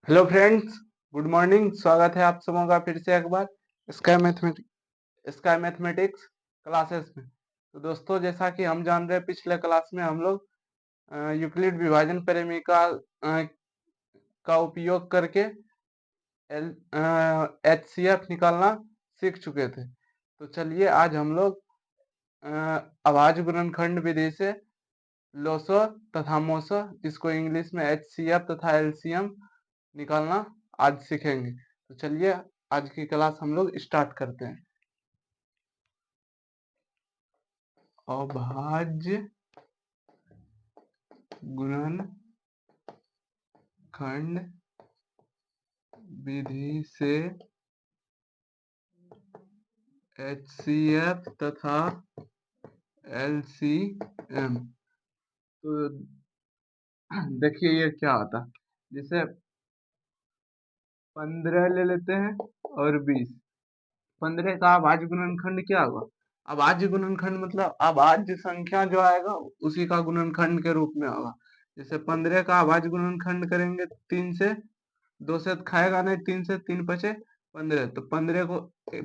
Hello friends, good morning. स्वागत है आप सबों का फिर से एक बार स्काई मैथमेटिक्स क्लासेस में। तो दोस्तों, जैसा कि हम जान रहे हैं, पिछले क्लास में हम लोग यूक्लिड विभाजन परिमेय का उपयोग करके HCF निकालना सीख चुके थे। तो चलिए आज हम लोग अभाज्य गुणनखंड विधि से लोसो तथा मोसो, जिसको इंग्लिश में HCF तथा LCM निकालना आज सीखेंगे। तो चलिए आज की क्लास हम लोग स्टार्ट करते हैं। अभाज्य गुणनखंड विधि से HCF तथा LCM। तो देखिए ये क्या होता है। जैसे 15 ले लेते हैं और 20। 15 का अभाज्य गुणनखंड क्या होगा? अभाज्य गुणनखंड मतलब अभाज्य संख्या जो आएगा उसी का गुणनखंड के रूप में होगा। जैसे 15 का अभाज्य गुणनखंड करेंगे 3 से, 2 से खाएगा नहीं, 3 से, 3 बचे 15। तो 15 को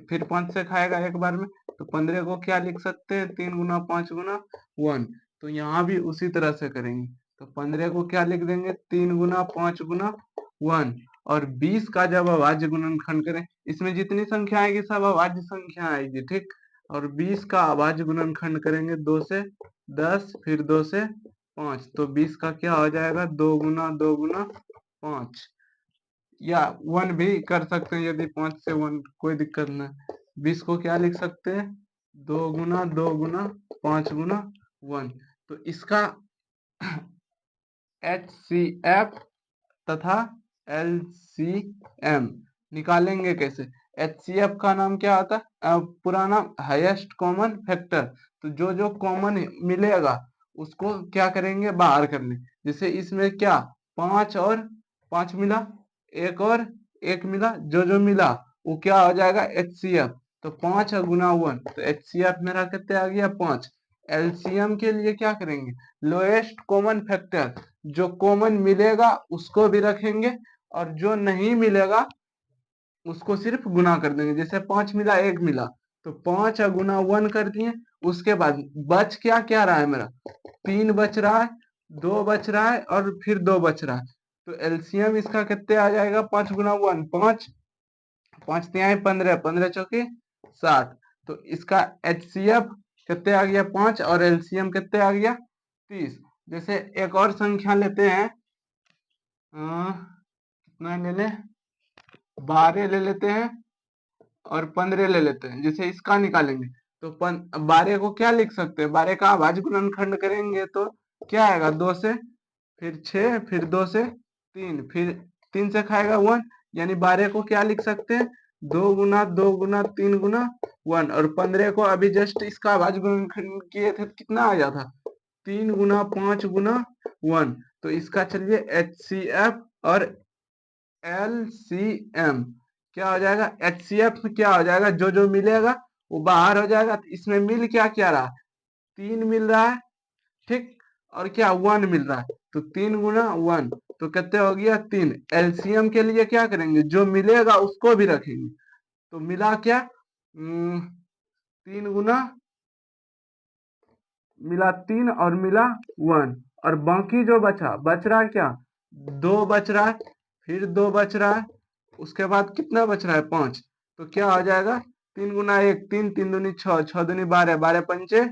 फिर 5 से खाएगा एक बार में, तो 15 को क्या लिख सकते हैं? 3 गुना 5 गुना 1। तो यहाँ भी उसी तरह से करेंगे। तो 15 को क्या लिख देंगे? 3 गुना 5 गुना 1। और 20 का जब अभाज्य गुणनखंड करें, इसमें जितनी संख्या आएगी सब अभाज्य संख्या आएगी, ठीक। और 20 का अभाज्य गुणनखंड करेंगे 2 से 10, फिर 2 से 5। तो 20 का क्या हो जाएगा? 2 गुना 5, या 1 भी कर सकते हैं। यदि 5 से 1 कोई दिक्कत नहीं। 20 को क्या लिख सकते हैं? 2 गुना 5 गुना 1। तो इसका HCF तथा LCM निकालेंगे कैसे? HCF का नाम क्या होता है? पूरा नाम हाईएस्ट कॉमन फैक्टर। तो जो जो कॉमन मिलेगा उसको क्या करेंगे? बाहर कर लें। जैसे इसमें क्या 5 और 5 मिला, एक और एक मिला, जो जो मिला वो क्या हो जाएगा? HCF। तो 5 गुना 1, तो HCF मेरा कितने आ गया? 5। LCM के लिए क्या करेंगे? लोएस्ट कॉमन फैक्टर, जो कॉमन मिलेगा उसको भी रखेंगे और जो नहीं मिलेगा उसको सिर्फ गुना कर देंगे। जैसे 5 मिला, 1 मिला, तो 5 गुना 1 कर दिए। उसके बाद बच क्या क्या रहा है मेरा? 3 बच रहा है, 2 बच रहा है और फिर 2 बच रहा है। तो एलसीएम इसका कितने आ जाएगा? 5 गुना 1 5, 5 तिहाई 15, 15 चौके 60। तो इसका HCF कितने आ गया? 5, और एलसीएम कितने आ गया? 30। जैसे एक और संख्या लेते हैं, कितना ले ले? 12 ले लेते हैं और 15 ले लेते हैं। जैसे इसका निकालेंगे तो 12 को क्या लिख सकते हैं? 12 का अभाज्य गुणनखंड करेंगे तो क्या आएगा? 2 से, फिर 6, फिर 2 से 3, फिर 3 से खाएगा 1। यानी 12 को क्या लिख सकते हैं? 2 गुना 3 गुना 1। और 15 को अभी जस्ट इसका अभाज्य गुणनखंड किए थे तो कितना आया था? 3 गुना 5 गुना 1। तो इसका चलिए HCF और LCM क्या हो जाएगा? HCF में क्या हो जाएगा? जो जो मिलेगा वो बाहर हो जाएगा। तो इसमें मिल क्या क्या रहा? 3 मिल रहा है, ठीक। और क्या 1 मिल रहा है। तो 3 गुना 1, तो कितने हो गया? 3। एलसीएम के लिए क्या करेंगे? जो मिलेगा उसको भी रखेंगे। तो मिला क्या? 3 गुना, मिला 3 और मिला 1। और बाकी जो बच रहा है क्या? 2 बच रहा है, फिर 2 बच रहा है, उसके बाद कितना बच रहा है? 5। तो क्या हो जाएगा? 3 गुना 1 3, 3 दूनी 6, 6 दूनी 12, 12 पंचे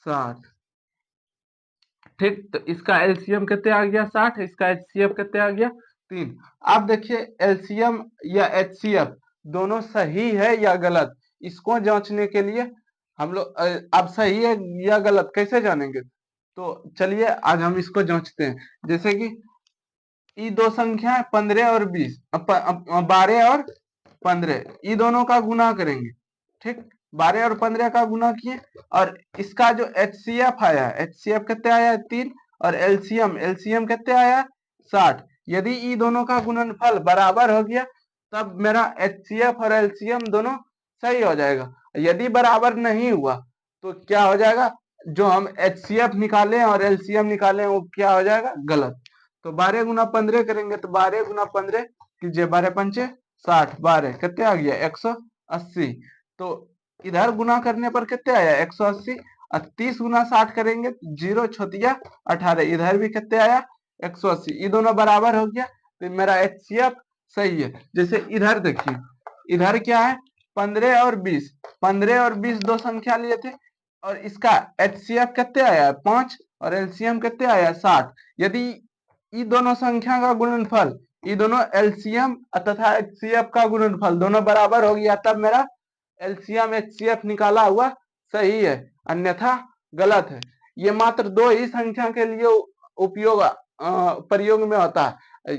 60, ठीक। तो इसका एलसीएम कितने आ गया? 60। इसका एचसीएफ कितने आ गया? 3। अब देखिए एलसीएम या एचसीएफ दोनों सही है या गलत, इसको जांचने के लिए हम लोग अब सही है या गलत कैसे जानेंगे? तो चलिए आज हम इसको जांचते हैं। जैसे कि ये दो संख्या है 15 और 20, 12 और 15, ये दोनों का गुना करेंगे, ठीक। 12 और 15 का गुना किए और इसका जो HCF आया, HCF कितने आया? 3। और LCM, LCM कितने आया? 60। यदि ये दोनों का गुणनफल बराबर हो गया तब मेरा HCF और LCM दोनों सही हो जाएगा। यदि बराबर नहीं हुआ तो क्या हो जाएगा? जो हम HCF निकाले और LCM निकाले वो क्या हो जाएगा? गलत। तो 12 गुना 15 करेंगे तो 12 गुना 15 कीजिए, 12 पंचे 60, 12 कितने आ गया 180। तो इधर गुना करने पर कितने आया 180, और 30 गुना 60 करेंगे 0 छोतिया 18, इधर भी कितने आया 180, ये दोनों बराबर हो गया। तो मेरा HCF सही है। जैसे इधर देखिए, इधर क्या है 15 और 20, 15 और 20 दो संख्या लिए थे, और इसका HCF कितने आया 5 और LCM कितने आया 60। यदि ये दोनों संख्या का गुणनफल, ये दोनों LCM तथा HCF का गुणनफल दोनों बराबर हो गया, तब मेरा LCM HCF निकाला हुआ सही है, अन्यथा गलत है। ये मात्र दो ही संख्या के लिए उपयोग प्रयोग में होता है।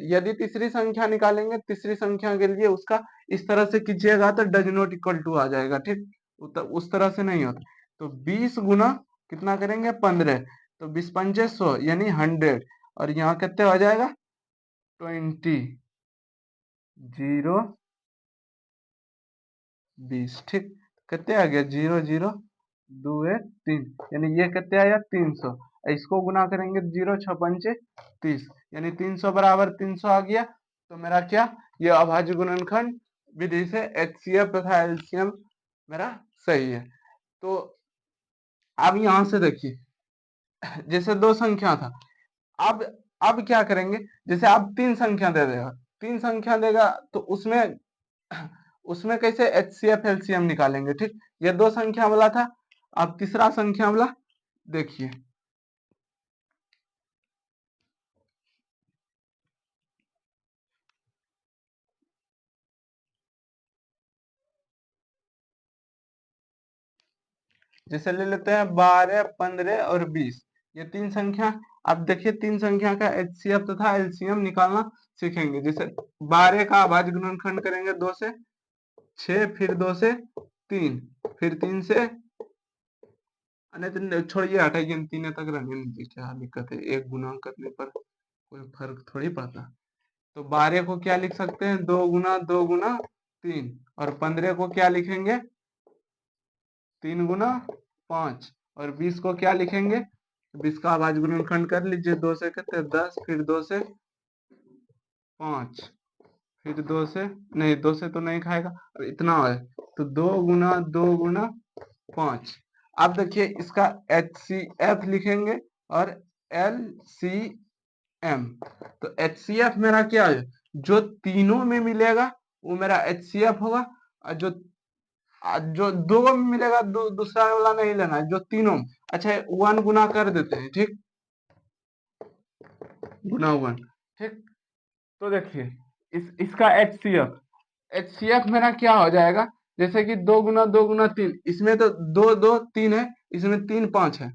यदि तीसरी संख्या निकालेंगे, तीसरी संख्या के लिए उसका इस तरह से कीजिएगा तो डज नॉट इक्वल टू आ जाएगा, ठीक, उस तरह से नहीं होता। तो 20 गुना कितना करेंगे 15, तो 20 पंचे 100 यानी 100, और यहाँ कितने हो जाएगा 20, 0 20, ठीक, कितने आ गया 0 0 2 1 3, यानी ये कितने आया 300। इसको गुना करेंगे 0 6 पंचे 30, यानी 300 बराबर 300 आ गया। तो मेरा क्या, ये अभाज्य गुणनखंड विधि से HCF तथा LCM मेरा सही है। तो अब यहां से देखिए, जैसे दो संख्या था, अब क्या करेंगे, जैसे अब तीन संख्या दे देगा, तीन संख्या देगा तो उसमें उसमें कैसे HCF LCM निकालेंगे, ठीक। ये दो संख्या वाला था, अब तीसरा संख्या वाला देखिए, जैसे ले लेते हैं 12 15 और 20, ये तीन संख्या। अब देखिए तीन संख्या का HCF तथा LCM निकालना सीखेंगे। जैसे 12 का अभाज्य गुणनखंड करेंगे 2 से 6, फिर 2 से 3, फिर 3 से, नहीं छोड़िए हटाइए, तीन तक रहने दीजिए, क्या दिक्कत है, एक गुना करने पर कोई फर्क थोड़ी पड़ता। तो 12 को क्या लिख सकते हैं 2 गुना 2 गुना 3, और 15 को क्या लिखेंगे 3 गुना 5, और 20 को क्या लिखेंगे, 20 का अभाज्य गुणनखंड कर लीजिए, 2 से कितने 10, फिर 2 से 5, फिर 2 से, नहीं 2 से तो नहीं खाएगा, और इतना है, तो 2 गुना 5। अब देखिए इसका HCF लिखेंगे और LCM। तो HCF मेरा क्या है, जो तीनों में मिलेगा वो मेरा HCF होगा, और जो दो में मिलेगा दूसरा वाला नहीं लेना है, जो तीनों। अच्छा 1 गुना कर देते हैं, ठीक, गुना 1, ठीक। तो देखिए इसका HCF मेरा क्या हो जाएगा, जैसे कि 2 गुना 3, इसमें तो 2 2 3 है, इसमें 3 5 है,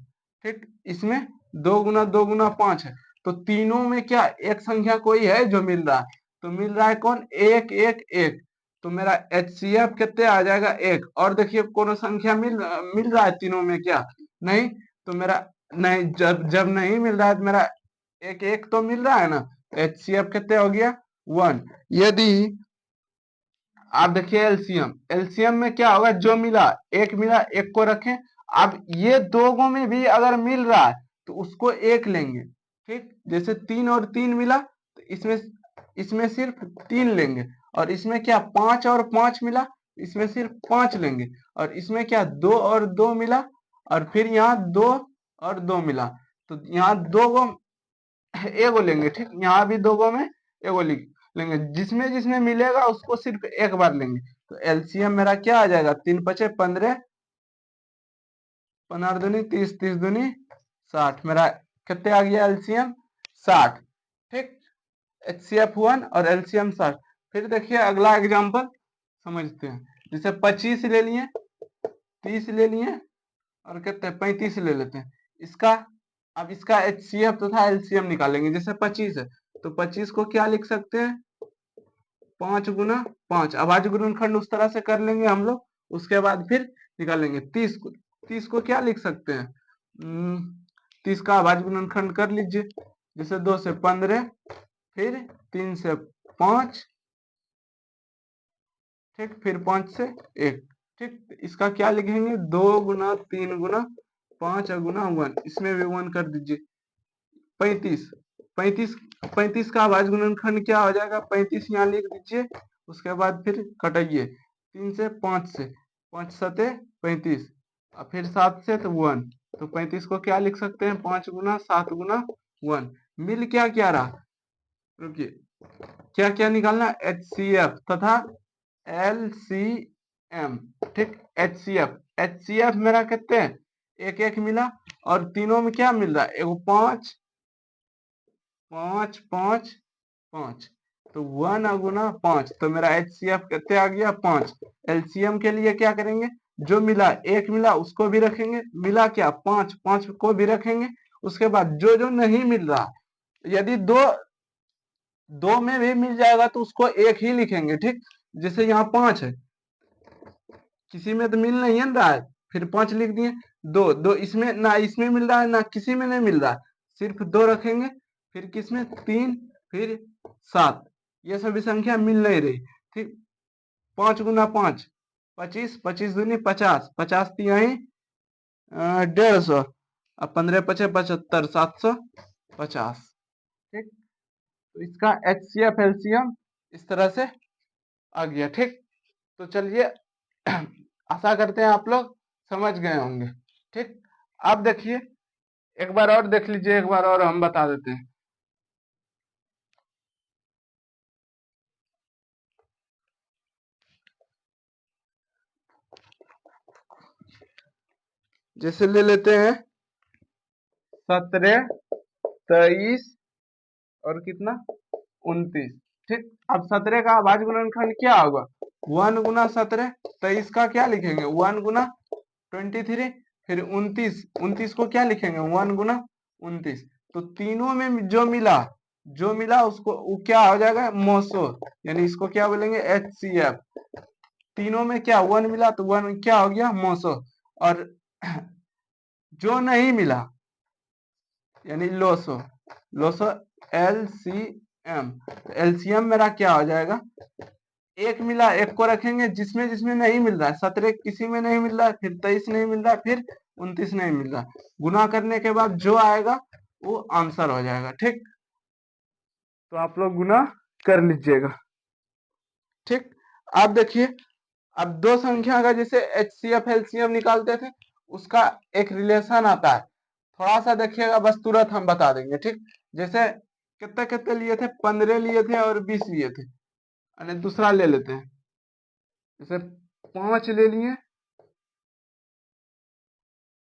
ठीक, इसमें 2 गुना 5 है। तो तीनों में क्या एक संख्या कोई है जो मिल रहा है, तो मिल रहा है कौन 1 1 1, तो मेरा HCF कितने आ जाएगा 1। और देखिए कौन संख्या मिल रहा है तीनों में क्या, नहीं, तो मेरा नहीं, जब जब नहीं मिल रहा है तो मेरा एक एक तो मिल रहा है ना, HCF कितने हो गया 1। यदि आप देखिए एलसीएम में क्या होगा, जो मिला एक मिला, एक को रखें। अब ये दो गो में भी अगर मिल रहा है तो उसको एक लेंगे, ठीक, जैसे 3 और 3 मिला तो इसमें इसमें सिर्फ 3 लेंगे, और इसमें क्या 5 और 5 मिला, इसमें सिर्फ 5 लेंगे, और इसमें क्या 2 और 2 मिला, और फिर यहाँ 2 और 2 मिला, तो यहाँ 2 गो एगो लेंगे, ठीक, यहाँ भी 2 गो में एगो लेंगे, जिसमें जिसमें मिलेगा उसको सिर्फ एक बार लेंगे। तो एलसीएम मेरा क्या आ जाएगा 3 पचे 15, 15 दूनी 30, 30 दूनी 60, मेरा कितने आ गया एलसीएम 60, ठीक। HCF 1 और LCM 60। फिर देखिए अगला एग्जांपल समझते हैं, जैसे 25 ले लिए, 30 ले लिए, और कितने 35 ले लेते हैं। इसका अब इसका HCF तथा LCM निकालेंगे। जैसे 25 है तो 25 को क्या लिख सकते हैं 5 गुना 5, अभाज्य गुणनखंड उस तरह से कर लेंगे हम लोग, उसके बाद फिर निकालेंगे। 30 को क्या लिख सकते हैं 30 का अभाज्य गुणनखंड कर लीजिए, जैसे 2 से 15, फिर 3 से 5, ठीक, फिर 5 से 1, ठीक। इसका क्या लिखेंगे 2 गुना 3 गुना 5 गुना 1, इसमें भी 1 कर दीजिए, 35 35 35 का अभाज्य गुणनखंड क्या हो जाएगा? 35 यहाँ लिख दीजिए, उसके बाद फिर कटाइए 3 से 5 से, 5 सते 35 और फिर 7 से तो 1, तो 35 को क्या लिख सकते हैं? 5 गुना 7 गुना 1। मिल क्या क्या रहा? रुकिए, क्या क्या निकालना? HCF तथा LCM। ठीक, HCF मेरा कितने हैं? एक एक मिला, और तीनों में क्या मिल रहा है? एगो 5 5 5 5, तो 1 गुना 5, तो मेरा HCF कितने आ गया? 5। LCM के लिए क्या करेंगे? जो मिला, एक मिला उसको भी रखेंगे, मिला क्या? 5 5 को भी रखेंगे। उसके बाद जो जो नहीं मिल रहा, यदि दो में भी मिल जाएगा तो उसको एक ही लिखेंगे। ठीक, जैसे यहाँ 5 है, किसी में तो मिल नहीं है रहा है, फिर 5 लिख दिए। दो इसमें ना, इसमें मिल रहा है ना, किसी में नहीं मिल रहा है, सिर्फ 2 रखेंगे। फिर किसमें? 3, फिर 7, ये सभी संख्या मिल नहीं रही। ठीक, 5 गुना 5 25, 25 दूनी 50, 50 तिहाई 150, अब 15 पचे 75, 750। ठीक, तो इसका HCF LCM इस तरह से आ गया। ठीक, तो चलिए आशा करते हैं आप लोग समझ गए होंगे। ठीक, अब देखिए, एक बार और देख लीजिए, एक बार और हम बता देते हैं। जैसे ले लेते हैं 17, 23 और कितना? 29। ठीक, अब 17 का अभाज्य गुणनखंड क्या होगा? 1 गुना 17। 23 का क्या लिखेंगे? 1 गुना 23। फिर 29 को क्या लिखेंगे? 1 गुना 29। तो तीनों में जो मिला उसको वो क्या हो जाएगा? मौसो, यानी इसको क्या बोलेंगे? HCF। तीनों में क्या 1 मिला, तो 1 क्या हो गया? मौसो। और जो नहीं मिला यानी लोसो, LCM। LCM मेरा क्या हो जाएगा? एक मिला, एक को रखेंगे, जिसमें जिसमें नहीं मिल रहा है। 17 किसी में नहीं मिल रहा है, फिर 23 नहीं मिल रहा है, फिर 29 नहीं मिल रहा। गुना करने के बाद जो आएगा वो आंसर हो जाएगा। ठीक, तो आप लोग गुना कर लीजिएगा। ठीक, आप देखिए, अब दो संख्या का जैसे HCF LCM निकालते थे, उसका एक रिलेशन आता है, थोड़ा सा देखिएगा, बस तुरंत हम बता देंगे। ठीक, जैसे कितने कितने लिए थे? 15 लिए थे और 20 लिए थे। अरे दूसरा ले लेते हैं, जैसे 5 ले लिए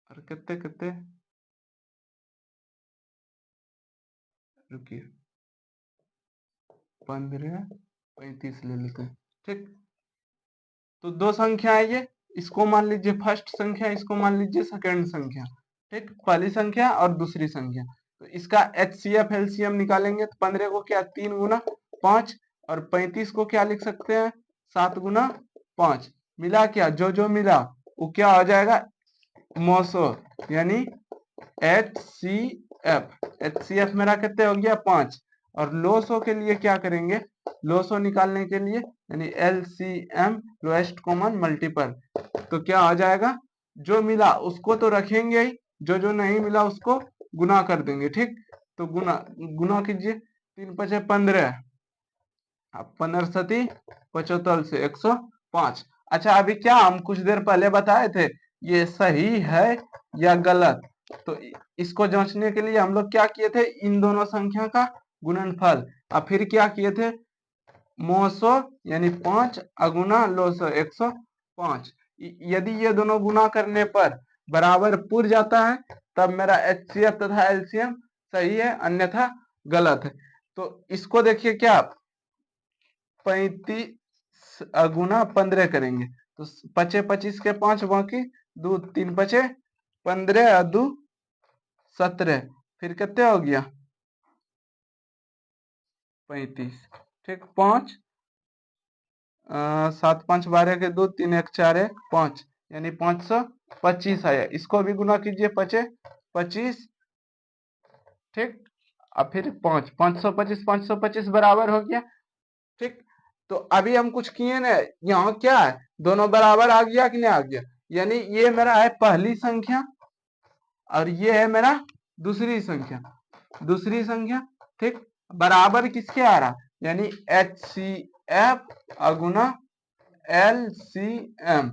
और कितने कितने, रुकिए, 15 35 ले लेते हैं। ठीक, तो दो संख्या है ये, इसको मान लीजिए फर्स्ट संख्या, इसको मान लीजिए सेकंड संख्या। ठीक, पहली संख्या और दूसरी संख्या। तो इसका HCF LCM निकालेंगे तो 15 को क्या? 3 गुना 5, और 35 को क्या लिख सकते हैं? 7 गुना 5। मिला क्या? जो जो मिला वो क्या हो जाएगा? मौसो, यानी HCF मेरा कितने हो गया? 5। और लोसो के लिए क्या करेंगे? लोसो निकालने के लिए यानी LCM, लोएस्ट कॉमन मल्टीपल, तो क्या आ जाएगा? जो मिला उसको तो रखेंगे ही, जो जो नहीं मिला उसको गुना कर देंगे। ठीक, तो गुना कीजिए, 3 पचे 15, अब 15 सती 75 से 105। अच्छा, अभी क्या हम कुछ देर पहले बताए थे, ये सही है या गलत? तो इसको जांचने के लिए हम लोग क्या किए थे? इन दोनों संख्या का गुणनफल, और फिर क्या किए थे? मौसो यानी 5 अगुना लोसो 105। यदि ये दोनों गुना करने पर बराबर पुर जाता है, तब मेरा HCF तथा LCM सही है, अन्यथा गलत है। तो इसको देखिए, क्या 35 गुना 15 करेंगे तो पचे 25 के 5 बाकी, 2 3 पचे 15 और 2 17, फिर कितने हो गया? 35। ठीक, 5 7 5 12 के 2, 3 1 4 1 5, यानी 525 आया। इसको भी गुना कीजिए, पचे 25। ठीक, अब फिर 5 525 बराबर हो गया। ठीक, तो अभी हम कुछ किए ना, यहाँ क्या है? दोनों बराबर आ गया कि नहीं आ गया? यानी ये मेरा है पहली संख्या और ये है मेरा दूसरी संख्या। ठीक, बराबर किसके आ रहा, यानी HCF गुना LCM।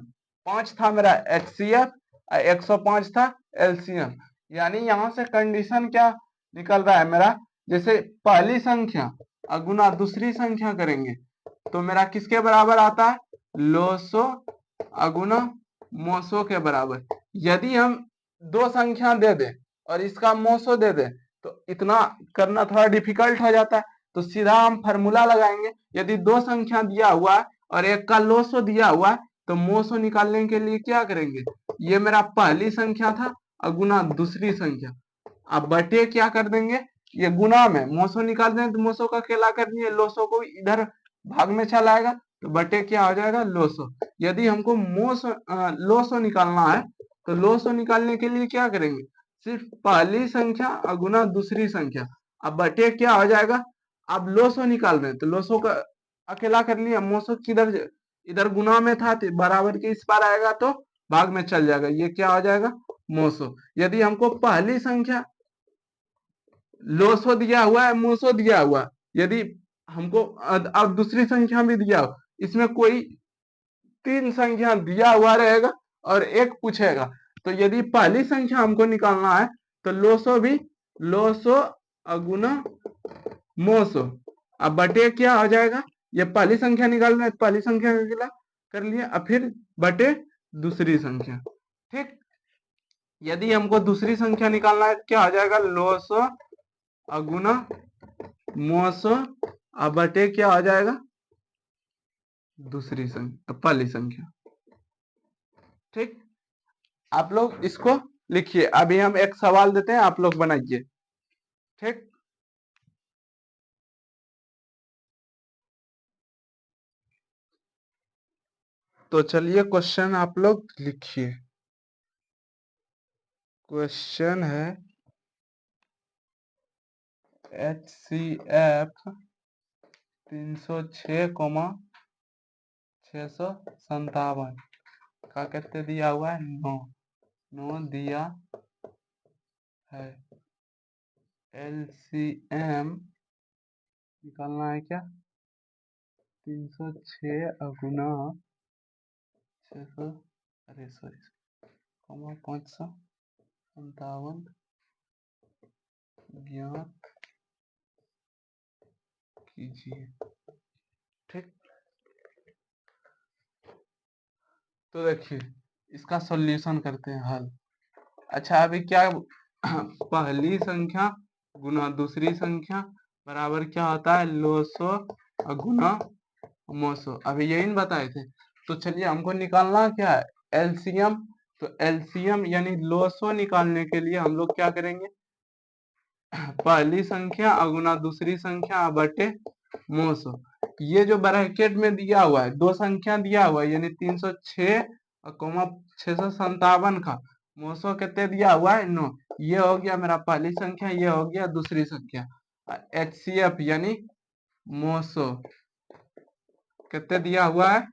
5 था मेरा HCF, 105 था LCM। यानी यहां से कंडीशन क्या निकल रहा है मेरा, जैसे पहली संख्या गुना दूसरी संख्या करेंगे तो मेरा किसके बराबर आता है, लोसो अगुना मोसो के बराबर। यदि हम दो संख्या दे दे और इसका मोसो दे दे तो इतना करना थोड़ा डिफिकल्ट हो जाता है, तो सीधा हम फार्मूला लगाएंगे। यदि दो संख्या दिया हुआ है और एक का लोसो दिया हुआ है तो मोसो निकालने के लिए क्या करेंगे, ये मेरा पहली संख्या था अगुना दूसरी संख्या, अब बटे क्या कर देंगे, ये गुना में मोसो निकाल देंगे तो मोसो का अकेला कर दिए, लोसो को इधर भाग में चला आएगा तो बटे क्या हो जाएगा, लोसो। यदि हमको लोसो निकालना है तो लोसो निकालने के लिए क्या करेंगे, सिर्फ पहली संख्या गुना दूसरी संख्या, अब बटे क्या हो जाएगा, अब लोसो निकाल रहे हैं तो लोसो का अकेला कर लिया, मोसो किधर, इधर गुना में था तो बराबर के इस पार आएगा तो भाग में चल जाएगा, ये क्या हो जाएगा, मोसो। यदि हमको पहली संख्या लोसो दिया हुआ है, मोसो दिया हुआ, यदि हमको अब दूसरी संख्या भी दिया हो, इसमें कोई तीन संख्या दिया हुआ रहेगा और एक पूछेगा, तो यदि पहली संख्या हमको निकालना है तो लोसो भी लोसो अगुना मोसो, अब बटे क्या हो जाएगा, ये पहली संख्या निकालना है, पहली संख्या का कर लिया, अब फिर बटे दूसरी संख्या। ठीक, यदि हमको दूसरी संख्या निकालना है क्या हो जाएगा, लोसो अगुना मोसो, अब बटे क्या हो जाएगा, दूसरी संख्या पहली संख्या। ठीक, आप लोग इसको लिखिए, अभी हम एक सवाल देते हैं, आप लोग बनाइए। ठीक, तो चलिए क्वेश्चन आप लोग लिखिए। क्वेश्चन है HCF 306,657 का कितने दिया हुआ है, 9 दिया है। LCM निकालना है क्या, 306 गुना 600, अरे सॉरी 557 ज्ञात कीजिए। ठीक, तो देखिए इसका सॉल्यूशन करते हैं, हल। अच्छा अभी क्या पहली संख्या गुना दूसरी संख्या बराबर क्या होता है, लोसो गुना मोसो, अभी यही न बताए थे। तो चलिए हमको निकालना क्या है, एलसीएम। तो एलसीएम यानी लोसो निकालने के लिए हम लोग क्या करेंगे, पहली संख्या गुना दूसरी संख्या बटे मोसो। ये जो ब्रैकेट में दिया हुआ है, दो संख्या दिया हुआ है यानी 306 कौमा 657 का मोसो कितने दिया हुआ है, 9। ये हो गया मेरा पहली संख्या, ये हो गया दूसरी संख्या। HCF यानी मोसो कितने दिया हुआ है,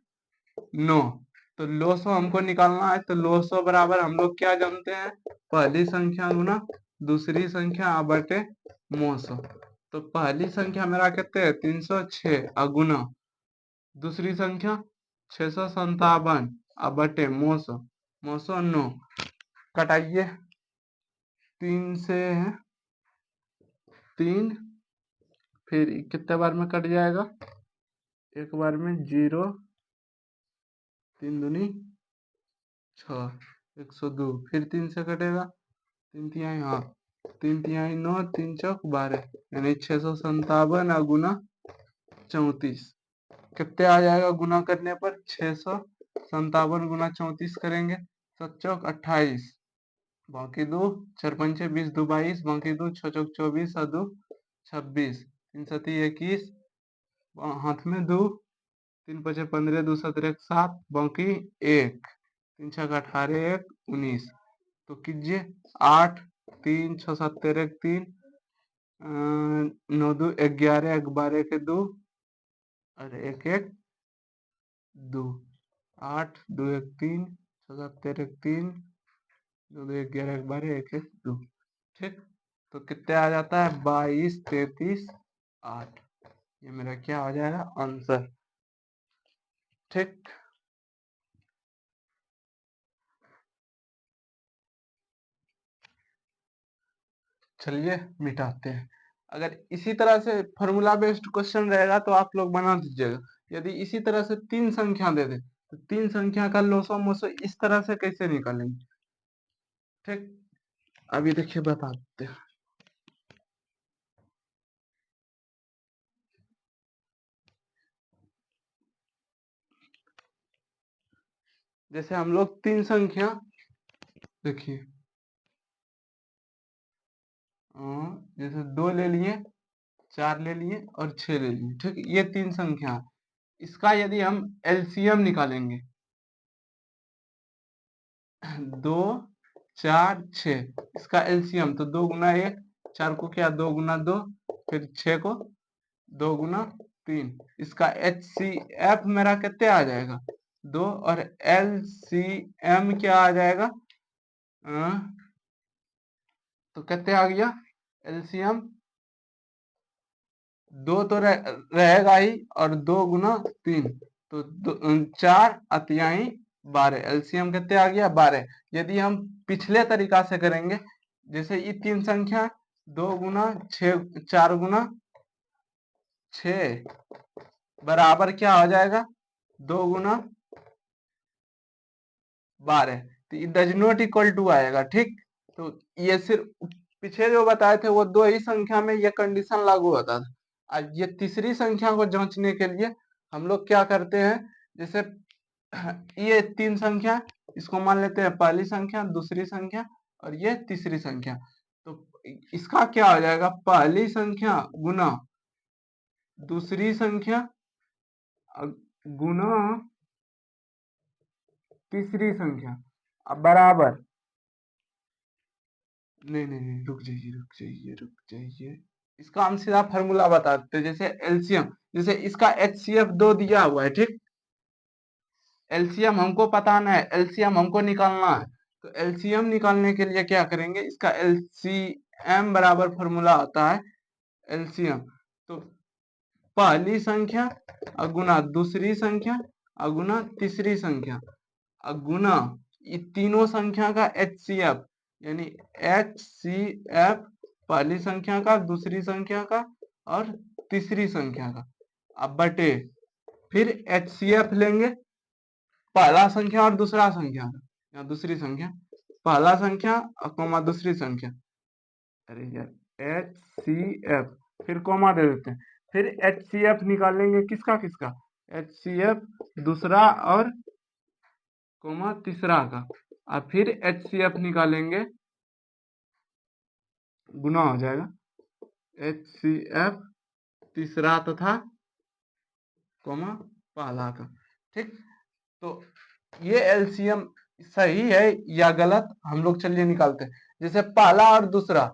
9। तो लोसो हमको निकालना है, तो लोसो बराबर हम लोग क्या जानते हैं, पहली संख्या गुना दूसरी संख्या बटे मोसो। तो पहली संख्या मेरा कितने है, 306 अगुना दूसरी संख्या 657 बटे मोसो, मोसो 9, कटाइए 3 से 3, फिर कितने बार में कट जाएगा, एक बार में 0, 3 दूनी 6, 102, फिर 3 से कटेगा, 3 तिहाई, हाँ 3 तिहाई 9, 3 चौक 12, यानी 657 गुना 34, कितने आ जाएगा गुना करने पर, 657 गुना 34 करेंगे, 7 चौक 28, बाकी दो 4 पंचे 20, 2 22, बाकी दो 6 चौक 24, 2 26, 3 सती 21, हाथ में 2, 3 पचे 15, 2 17 7, बाकी 1, 3 छक 18, 1 19, तो कीजिए 8, 3 6 7 1 3, 9 2 11, 1 12 के 2, और 1 1 2, 8 2 1 3, 6 7 1 3, 2 2 11 1 12, 1 1 2। ठीक, तो कितने आ जाता है 22, 33, 8। ये मेरा क्या हो जाएगा आंसर। ठीक, चलिए मिटाते हैं। अगर इसी तरह से फॉर्मूला बेस्ड क्वेश्चन रहेगा तो आप लोग बना दीजिएगा। यदि इसी तरह से तीन संख्या दे दे तो तीन संख्या का लोसो मोसो इस तरह से कैसे निकालेंगे। ठीक, अभी देखिए बता देते हैं। जैसे हम लोग तीन संख्या देखिए, जैसे 2 ले लिए, 4 ले लिए और 6 ले लिए। ठीक, ये तीन संख्या है। इसका यदि हम एलसीएम निकालेंगे 2, 4, 6, इसका एलसीएम तो 2 गुना 1, 4 को क्या 2 गुना 2, फिर 6 को 2 गुना 3। इसका एच सी एफ मेरा कितने आ जाएगा 2, और एल सी एम क्या आ जाएगा तो कितने आ गया एलसीएम 2 तो रहेगा ही, और 2 गुना 3 तो 4 अतियाई 12। एलसीएम कितने आ गया 12। यदि हम पिछले तरीका से करेंगे, जैसे ये तीन संख्या 2 गुना 6, 4 गुना 6 बराबर क्या हो जाएगा 2 गुना 12, तो ये डज नॉट इक्वल टू आएगा। ठीक, तो ये सिर्फ पीछे जो बताए थे वो दो ही संख्या में ये कंडीशन लागू होता था। आज ये तीसरी संख्या को जांचने के लिए हम लोग क्या करते हैं, जैसे ये तीन संख्या, इसको मान लेते हैं पहली संख्या, दूसरी संख्या और ये तीसरी संख्या। तो इसका क्या हो जाएगा पहली संख्या गुना दूसरी संख्या गुना तीसरी संख्या अब बराबर, नहीं नहीं नहीं, रुक जाइए रुक जाइए रुक जाइए, इसका हम सीधा फार्मूला बताते हैं। जैसे एलसीएम, जैसे इसका एचसीएफ 2 दिया हुआ है। ठीक, एलसीएम हमको पताना है, एलसीएम हमको निकालना है। तो एलसीएम निकालने के लिए क्या करेंगे, इसका एलसीएम बराबर फार्मूला आता है एलसीएम, तो पहली संख्या गुना दूसरी संख्या गुना तीसरी संख्या गुना ये तीनों संख्या का एचसीएफ, यानी एचसीएफ पहली संख्या का, दूसरी संख्या का और तीसरी संख्या का, अब बटे फिर एचसीएफ लेंगे पहला संख्या और दूसरा संख्या का, या दूसरी संख्या पहला संख्या और कोमा दूसरी संख्या, अरे यार एच सी एफ, फिर कोमा दे देते हैं। फिर एच सी एफ निकालेंगे किसका किसका, एच सी एफ दूसरा और कोमा तीसरा का, और फिर एच सी एफ निकालेंगे, गुना हो जाएगा एच सी एफ तीसरा तथा कोमा पहला का। ठीक, तो ये एलसीएम सही है या गलत हम लोग चलिए निकालते हैं। जैसे पहला और दूसरा,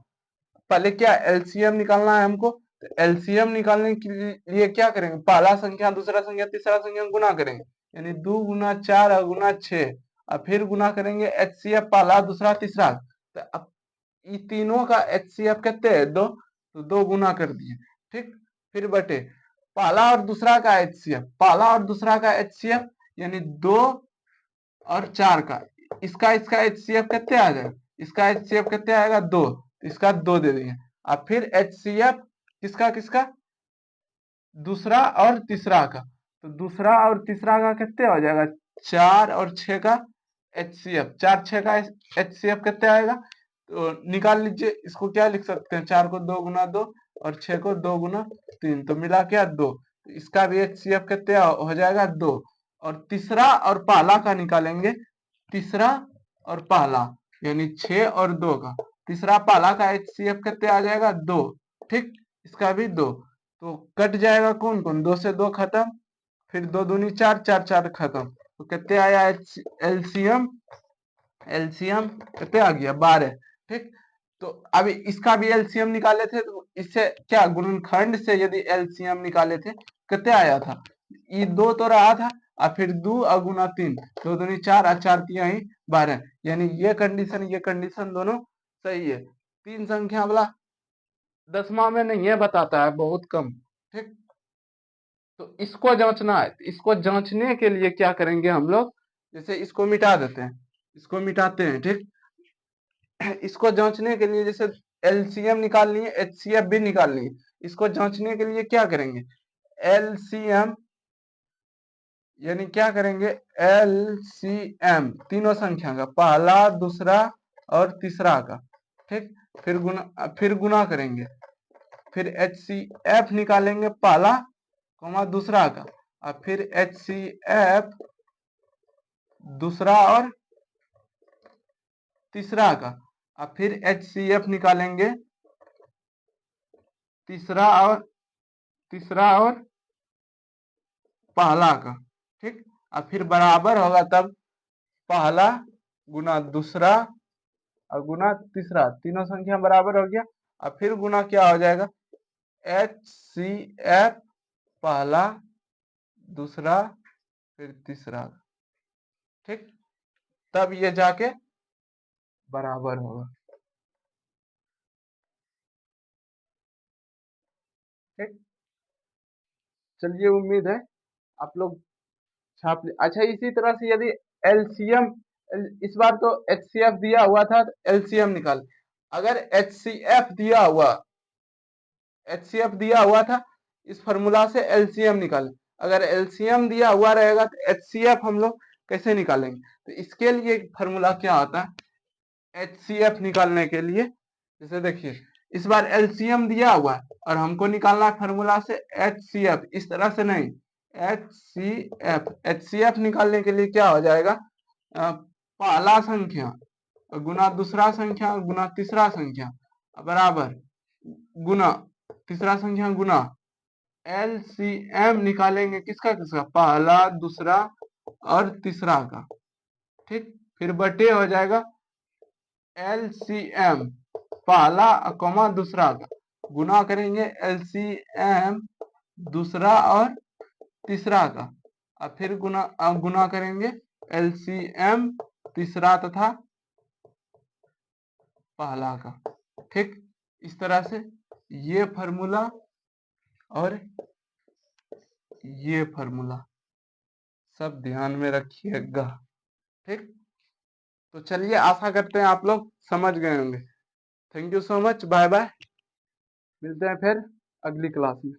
पहले क्या एलसीएम निकालना है हमको, तो एलसीएम निकालने के लिए क्या करेंगे, पहला संख्या दूसरा संख्या तीसरा संख्या गुना करेंगे, यानी 2 गुना 4 और गुना 6, और फिर गुना करेंगे एचसीएफ पहला दूसरा तीसरा। तो अब ये तीनों का एचसीएफ कितने है 2, तो 2 गुना कर दिए। ठीक, फिर बटे पहला और दूसरा का एचसीएफ, पहला और दूसरा का एचसीएफ यानी 2 और 4 का, इसका इसका एचसीएफ कितने आ जाएगा, इसका एचसीएफ कितने आएगा 2, इसका 2 दे देंगे। अब फिर एचसीएफ किसका किसका, दूसरा और तीसरा का, तो दूसरा और तीसरा का कितने हो जाएगा 4 और 6 का एचसीएफ, 4 6 का एचसीएफ कितने आएगा, तो निकाल लीजिए। इसको क्या लिख सकते हैं, 4 को 2 गुना 2 और 6 को 2 गुना 3, तो मिला क्या 2, तो इसका भी एचसीएफ कितने हो जाएगा 2। और तीसरा और पहला का निकालेंगे, तीसरा और पहला यानी 6 और 2 का, तीसरा पहला का एचसीएफ कितने आ जाएगा 2। ठीक, इसका भी 2, तो कट जाएगा कौन कौन, 2 से 2 खत्म, फिर 2 दूनी 4, 4 4 खत्म, तो कितने आया एलसीएम, एलसीएम कितने आ गया 12। ठीक, तो अभी इसका भी एलसीएम निकाले थे, तो इससे क्या गुणनखंड से यदि एलसीएम निकाले थे कितने आया था, ये 2 तो रहा था, और फिर 2 और गुना 3, 2 दूनी 4 और 4 तिया ही 12, यानी ये कंडीशन दोनों सही है। तीन संख्या वाला 10वां में नहीं है, बताता है बहुत कम। ठीक, तो इसको जांचना है, तो इसको जांचने के लिए क्या करेंगे हम लोग, जैसे इसको मिटा देते हैं, इसको मिटाते हैं। ठीक, इसको जांचने के लिए जैसे एलसीएम निकालनी है, एचसीएफ भी निकालनी है, इसको जांचने के लिए क्या करेंगे, एलसीएम यानी क्या करेंगे, एलसीएम तीनों संख्या का, पहला दूसरा और तीसरा का। ठीक, फिर गुना करेंगे, फिर एचसीएफ निकालेंगे पहला कॉमा दूसरा का, और फिर एचसीएफ दूसरा और तीसरा का, और फिर एचसीएफ निकालेंगे तीसरा और पहला का। ठीक, और फिर बराबर होगा तब पहला गुना दूसरा और गुना तीसरा, तीनों संख्या बराबर हो गया, और फिर गुना क्या हो जाएगा, एच सी एफ पहला दूसरा फिर तीसरा। ठीक, तब ये जाके बराबर होगा। ठीक, चलिए उम्मीद है आप लोग छाप ले। अच्छा, इसी तरह से यदि एलसीएम, इस बार तो एचसीएफ दिया हुआ था, तो एलसीएम निकाल। अगर एचसीएफ दिया हुआ था, इस फॉर्मूला से एलसीएम निकालें। अगर एलसीएम दिया हुआ रहेगा तो एचसीएफ हम लोग कैसे निकालेंगे, तो इसके लिए फॉर्मूला क्या होता है, एचसीएफ निकालने के लिए जैसे देखिए इस बार एलसीएम दिया हुआ है और हमको निकालना है फॉर्मूला से एचसीएफ, इस तरह से नहीं, एचसीएफ निकालने के लिए क्या हो जाएगा, पहला संख्या गुना दूसरा संख्या गुना तीसरा संख्या बराबर गुना तीसरा संख्या गुना एलसीएम निकालेंगे किसका किसका, पहला दूसरा और तीसरा का। ठीक, फिर बटे हो जाएगा एलसीएम पहला कॉमा दूसरा का, गुना करेंगे एलसीएम दूसरा और तीसरा का, और फिर गुना करेंगे एलसीएम तीसरा तथा पहला का। ठीक, इस तरह से ये फॉर्मूला और ये फॉर्मूला सब ध्यान में रखिएगा। ठीक, तो चलिए आशा करते हैं आप लोग समझ गए होंगे। Thank you so much, bye bye, मिलते हैं फिर अगली क्लास में।